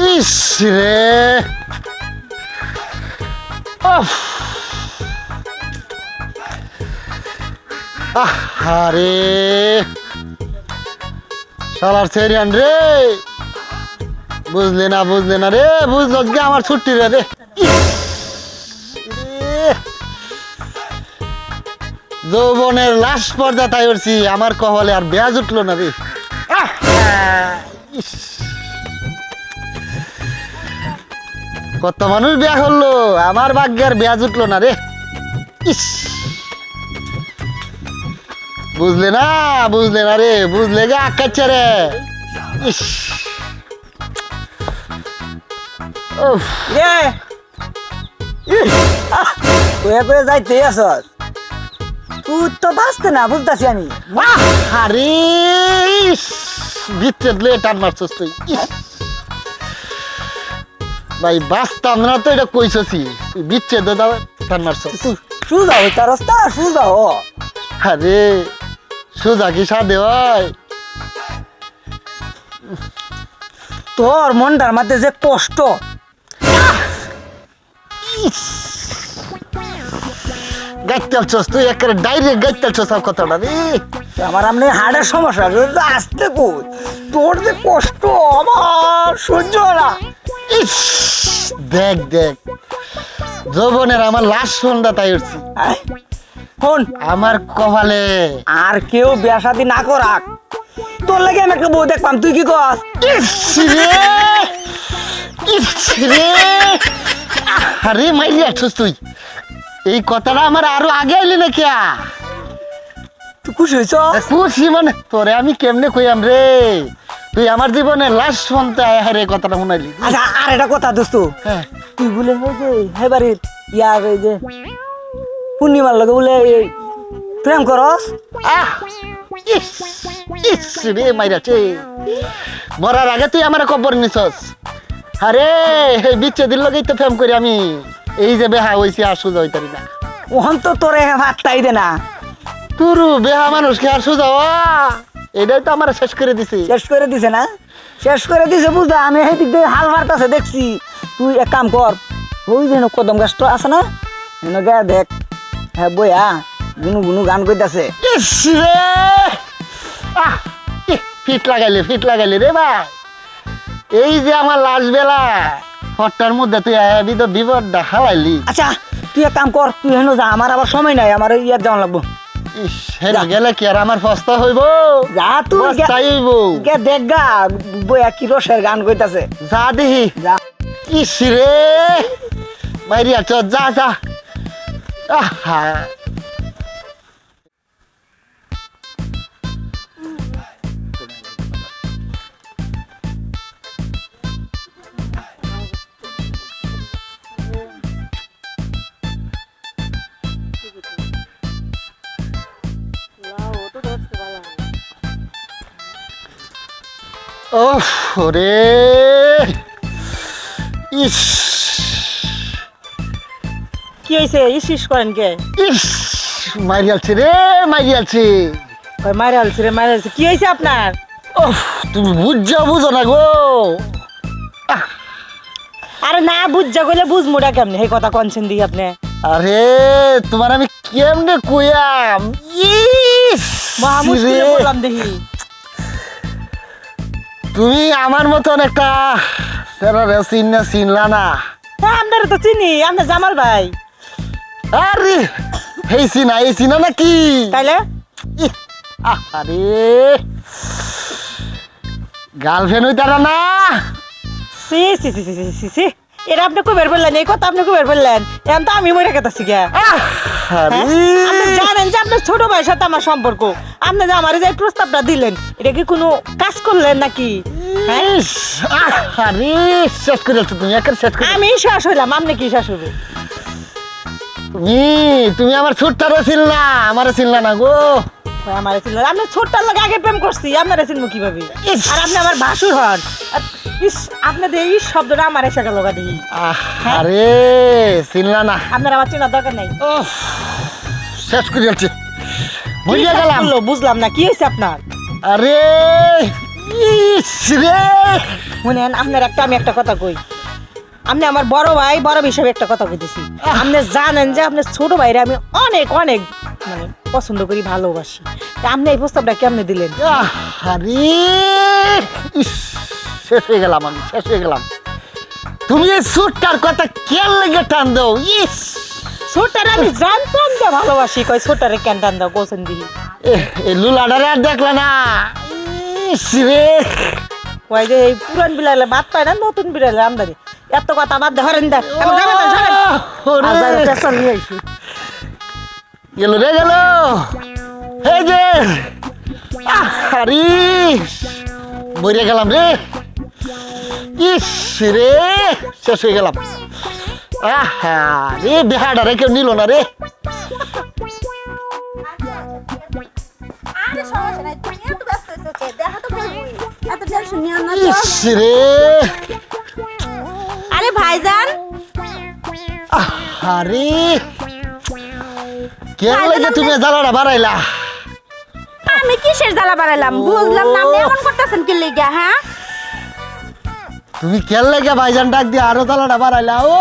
ইস রে আরে শালার সেরিয়ান রে বুঝলে না রে বুঝলো কি আমার ছুটি রে যৌবনের লাশ পর্দা তাই করছি আমার কপালে আর বেয়াজ উঠলো না রে কত মানুষ বিয়া করলো আমার ভাগ্যে আর বেয়াজ উঠলো না রে ইস বুঝলে না রে বুঝলে গে আকাচ্ছে রে ইস রে কয়ে কয়ে যাইতে আসস তুই তো বাঁচতে না বুঝতেছি আমি আরে বিচ্ছেদ লয়ে টান মারছস তুই ভাই বাঁচতাম না তো এটা কইছছি তুই বিচ্ছেদ দাও টান মারছস সুজা হইতা রাস্তা সুজা হ আরে সুজা কি সাদে হয় তোর মনটার মধ্যে যে কষ্ট গাইতেলছস তুই একেবারে ডাইরেক্ট গাইতেলছস সব কথাটা রে আমার আমনে হাড়ের সমস্যা আসতে কই তোর যে কষ্ট আমার সহ্য হয় না ইস দেখ যৌবনের আমার লাশ সন্ধ্যা তাই উঠছি শোন আমার কপালে আর কেউ বিয়া শাদি না করাক তোর লাগে আমি একটা বউ দেখবাম তুই কি কস আরে মাইলি আছিস তুই এই কথাটা আমার আরো আগে আইলি না কিয়া তুই খুশি হইছ খুশি মানে তোরে আমি কেমনে কইয়াম রে তুই আমার জীবনে লাস্ট শুনতে আয় কথাটা শুনাইলি আচ্ছা আর একটা কথা দোস্ত হ্যাঁ তুই বলে হে বাড়ির ইয়ার এই যে পূর্ণিমার লগে বলে প্রেম করস ইস রে মাইরাছে মরার আগে তুই আমার কবর নিছস আরে এই বিচ্ছেদের লগেই তো প্রেম করি আমি এই যে বেহা হইছি আর সুজা হইতারি না ওহন তো তোরে ভাতটাই দে না তুরু বেহা মানুষকে আর সুজা এটাই তো আমার শেষ করে দিছি শেষ করে দিছে না শেষ করে দিছে বুঝা আমি সেই দিক দিয়ে হাল মারতাছে দেখছি তুই এক কাম কর ওই যেন কদম গাছটা আছে না এনে গা দেখ হ্যাঁ বইয়া গুনু গুনু গান কইতাছে ইস রে ফিট লাগাইলে রে ভাই এই যে আমার লাস্ট বেলা ফটটার মধ্যে তুই আবি তো বিপদটা হালাইলি আচ্ছা তুই এক কাম কর তুই হেন যা আমার আবার সময় নাই আমার ইয়ার যাওয়া লাগবো ইস হেরে গেলে কি আর আমার ফস্তা হইব যা তুই হইব গে দেখ গা বইয়া কি রসের গান কইতাছে যা দেখি যা ইস রে মাইরিয়া চ যা আহা ওরে ইস কি হইছে ইস করেন কে ইস মারিয়ালছে রে মাইরা আলছি কি হইছে আপনার তুমি বুঝো না গো আরে না বুঝা কইলে বুঝমুড়া কেমনে সেই কথা কনছেন দি আপনি আরে তোমার আমি কেমনে কইয়াম ইস মহা মুশকিলে বললাম দেখি তুমি আমার মতন একটা চিনলা না হ্যাঁ আপনার তো চিনি আপনার জামাল ভাই আরে এই চিনা নাকি তাইলে আরে গার্লফ্রেন্ড হইতারা না সি সি সি সি সি সি এটা আপনি কই বের বললেন এই কথা আপনি কই বের বললেন এখন তো আমি মরে গেতাছি গা আপনি জানেন যে আপনার ছোট ভাইয়ের সাথে আমার সম্পর্ক আপনি যে আমার যে প্রস্তাবটা দিলেন এটা কি কোনো কাজ করলেন নাকি আরে শেষ করে তুমি আমি শেষ হইলাম আপনি কি শেষ হবে তুমি আমার ছোট্টারে চিনলা আমারে চিনলা না গো আমারে চিনল আপনি ছোটটার লাগে আগে প্রেম করছি আপনারা চিনবো কিভাবে আর আপনি আমার ভাসুর হন ইস আপনাদের এই শব্দটা আমার এসে গেল গা দেখি আরে চিনলা না আপনার আমার চেনার দরকার নাই শেষ করে যাচ্ছে বুঝে গেলাম বুঝলাম না কি হয়েছে আপনার আরে ইস রে মনে হয় আপনার একটা আমি একটা কথা কই, আপনি আমার বড় ভাই বড় হিসাবে একটা কথা কইতেছি। আপনি জানেন যে আপনার ছোট ভাইরা আমি অনেক অনেক মানে পছন্দ করি, ভালোবাসি। তা আপনি এই প্রস্তাবটা কেমনে দিলেন? আরে ইস, শেষ হয়ে গেলাম, আমি শেষ হয়ে গেলাম। তুমি এই সুটটার কথা কেন লেগে টান দাও? ইস ছোটটারে আমি জানতাম যে ভালোবাসি, কই ছোটটারে কেন টান দাও কোসেন দিই। এই লুলাডারে আর দেখলে না? ইস রে কই যে এই পুরান বিলালে বাদ পায় না, নতুন বিলালে আমদানি। এত কথা বাদ দে, হরেন দেখ আমি যাবে না, সরেন। ওরে। আজ আর পেছন নিয়ে আইছি। গেল রে গেল, এই যে আরে মরে গেলাম রে। ইস রে শেষ হয়ে গেলাম। আহা রে বেহাডারে কেউ নিল না রে। আরে সমস্যা নাই, তুমি এত ব্যস্ত হইছো কে? দেখা তো করবই, এত টেনশন নিও না তো। ইস রে আরে ভাইজান, আরে কেন লাগে তুমি জ্বালাটা বাড়াইলা? আমি কিসের জ্বালা বাড়াইলাম বুঝলাম না, আপনি এমন করতেছেন কি লিগা? হ্যাঁ, তুমি কেন লাগে ভাইজান ডাক দিয়ে আরো জ্বালাটা বাড়াইলা? ও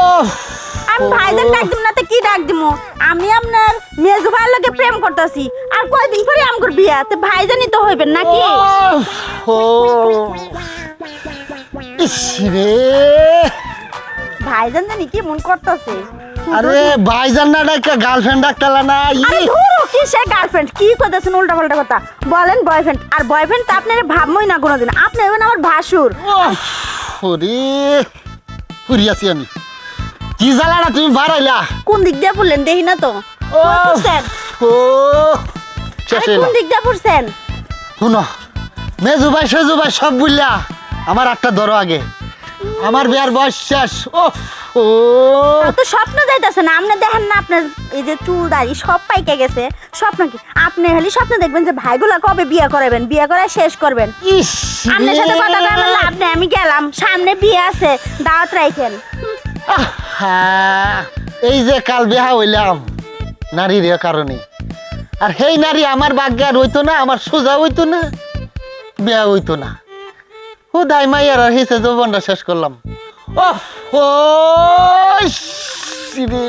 আমি ভাইজান ডাক দিব না তো কি ডাক দিমু? আমি আপনার মেজু ভাইয়ের লগে প্রেম করতেছি, আর কয়দিন পরে আমগর বিয়া, তো ভাইজানই তো হইবেন নাকি? ও ইস রে ভাইজান জানি কি মন করতেছে। আরে ভাইজান না ডাকা গার্লফ্রেন্ড ডাকতালা না? আরে ধুরো, কি সে গার্লফ্রেন্ড? কি কইতেছেন উল্টা পাল্টা কথা? বলেন বয়ফ্রেন্ড, আর বয়ফ্রেন্ড তো আপনার ভাবমই না কোনোদিন, আপনি হবেন আমার ভাসুর। ওরে ফুরিয়াছি আমি। কি জ্বালাটা তুমি বাড়াইলা? কোন দিক দিয়ে পড়লেন দেখি না তো। ও বুঝছেন? ও শেষ আরে হইল। কোন দিক দিয়ে পড়ছেন? শুনো মেজু ভাই সেজু ভাই সব বুঝলা, আমার একটা ধরো আগে, আমার বিয়ার বয়স শেষ। ও ও তো স্বপ্ন যাইতেছে না, আপনি দেখেন না আপনার এই যে চুল দাড়ি সব পাইকে গেছে। স্বপ্ন কি? আপনি খালি স্বপ্ন দেখবেন যে ভাইগুলা কবে বিয়ে করাবেন, বিয়ে করে শেষ করবেন। ইস আপনার সাথে কথা কয়ে আমার লাভ নেই, আমি গেলাম, সামনে বিয়ে আছে, দাওয়াত রাখেন। হ্যাঁ এই যে কাল বিয়া হইলাম নারীর কারণে, আর সেই নারী আমার ভাগ্যে আর হইতো না, আমার সোজা হইতো না, বিয়া হইতো না। ও দাই মাইয়ার আর হিসে যৌবনটা শেষ করলাম। ও রে